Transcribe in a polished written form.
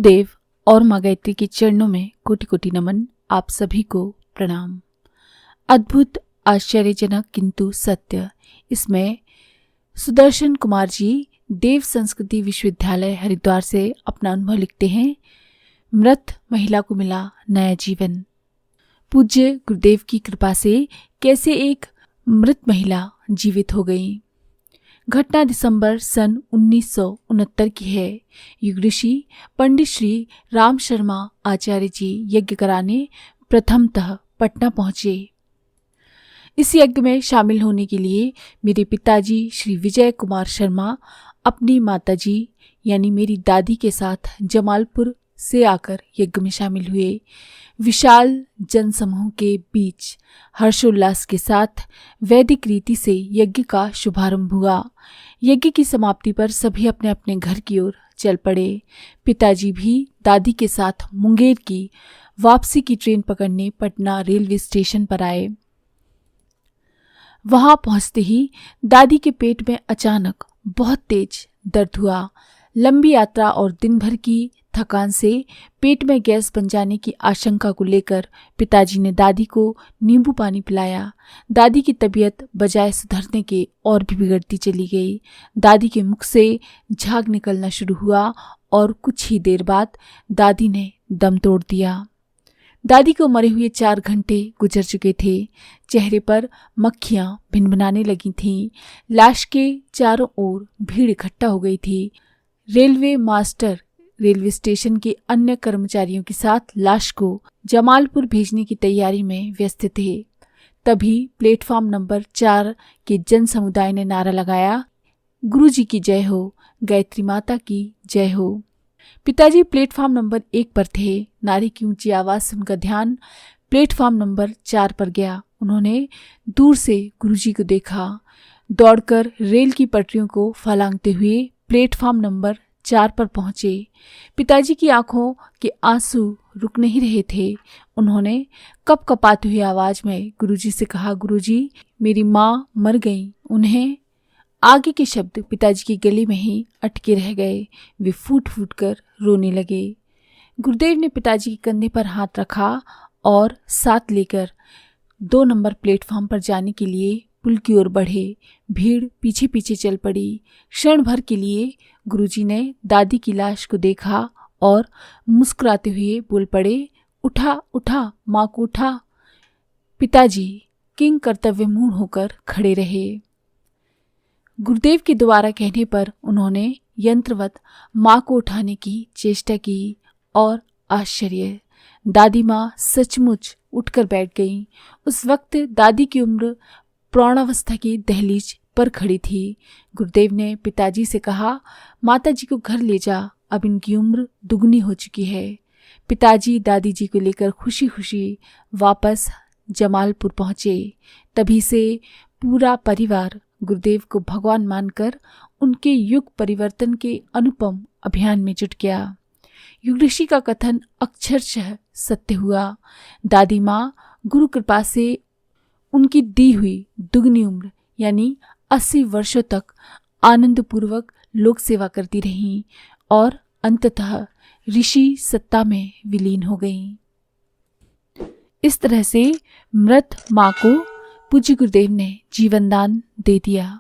गुरुदेव और माँ गायत्री के चरणों में कोटि कोटि नमन। आप सभी को प्रणाम। अद्भुत, आश्चर्यजनक किंतु सत्य, इसमें सुदर्शन कुमार जी देव संस्कृति विश्वविद्यालय हरिद्वार से अपना अनुभव लिखते हैं। मृत महिला को मिला नया जीवन। पूज्य गुरुदेव की कृपा से कैसे एक मृत महिला जीवित हो गई। घटना दिसंबर सन 1969 की है। युग ऋषि पंडित श्री राम शर्मा आचार्य जी यज्ञ कराने प्रथमतः पटना पहुंचे। इस यज्ञ में शामिल होने के लिए मेरे पिताजी श्री विजय कुमार शर्मा अपनी माताजी यानी मेरी दादी के साथ जमालपुर से आकर यज्ञ में शामिल हुए। विशाल जनसमूह के बीच हर्षोल्लास के साथ वैदिक रीति से यज्ञ का शुभारंभ हुआ। यज्ञ की समाप्ति पर सभी अपने अपने घर की ओर चल पड़े। पिताजी भी दादी के साथ मुंगेर की वापसी की ट्रेन पकड़ने पटना रेलवे स्टेशन पर आए। वहां पहुंचते ही दादी के पेट में अचानक बहुत तेज दर्द हुआ। लंबी यात्रा और दिन भर की थकान से पेट में गैस बन जाने की आशंका को लेकर पिताजी ने दादी को नींबू पानी पिलाया। दादी की तबीयत बजाय सुधरने के और भी बिगड़ती चली गई। दादी के मुख से झाग निकलना शुरू हुआ और कुछ ही देर बाद दादी ने दम तोड़ दिया। दादी को मरे हुए 4 घंटे गुजर चुके थे। चेहरे पर मक्खियां भिनभिनाने लगी थीं। लाश के चारों ओर भीड़ इकट्ठा हो गई थी। रेलवे मास्टर रेलवे स्टेशन के अन्य कर्मचारियों के साथ लाश को जमालपुर भेजने की तैयारी में व्यस्त थे। तभी प्लेटफॉर्म नंबर 4 के जन समुदाय ने नारा लगाया, गुरुजी की जय हो, गायत्री माता की जय हो। पिताजी प्लेटफॉर्म नंबर 1 पर थे। नारे की ऊंची आवाज से उनका ध्यान प्लेटफॉर्म नंबर 4 पर गया। उन्होंने दूर से गुरुजी को देखा। दौड़कर रेल की पटरियों को फलांगते हुए प्लेटफॉर्म नंबर 4 पर पहुंचे। पिताजी की आंखों के आंसू रुक नहीं रहे थे। उन्होंने कपकपाती हुई आवाज में गुरुजी से कहा, गुरुजी मेरी माँ मर गई। उन्हें आगे के शब्द पिताजी के गले में ही अटके रह गए। वे फूट फूट कर रोने लगे। गुरुदेव ने पिताजी के कंधे पर हाथ रखा और साथ लेकर 2 नंबर प्लेटफॉर्म पर जाने के लिए पुल की ओर बढ़े। भीड़ पीछे पीछे चल पड़ी। क्षण भर के लिए गुरुजी ने दादी की लाश को देखा और मुस्कुराते हुए बोल पड़े, उठा उठा, माँ को उठा। पिताजी किंग कर्तव्यमूढ़ होकर खड़े रहे। गुरुदेव के दोबारा कहने पर उन्होंने यंत्रवत माँ को उठाने की चेष्टा की और आश्चर्य, दादी माँ सचमुच उठकर बैठ गईं। उस वक्त दादी की उम्र प्रौढ़ावस्था की दहलीज पर खड़ी थी। गुरुदेव ने पिताजी से कहा, माताजी को घर ले जा, अब इनकी उम्र दुगनी हो चुकी है। पिताजी दादी जी को लेकर खुशी खुशी वापस जमालपुर पहुंचे। तभी से पूरा परिवार गुरुदेव को भगवान मानकर उनके युग परिवर्तन के अनुपम अभियान में जुट गया। युग ऋषि का कथन अक्षरशः सत्य हुआ। दादी माँ गुरु कृपा से उनकी दी हुई दुगनी उम्र यानी 80 वर्षों तक आनंदपूर्वक लोक सेवा करती रहीं और अंततः ऋषि सत्ता में विलीन हो गईं। इस तरह से मृत माँ को पूज्य गुरुदेव ने जीवन दान दे दिया।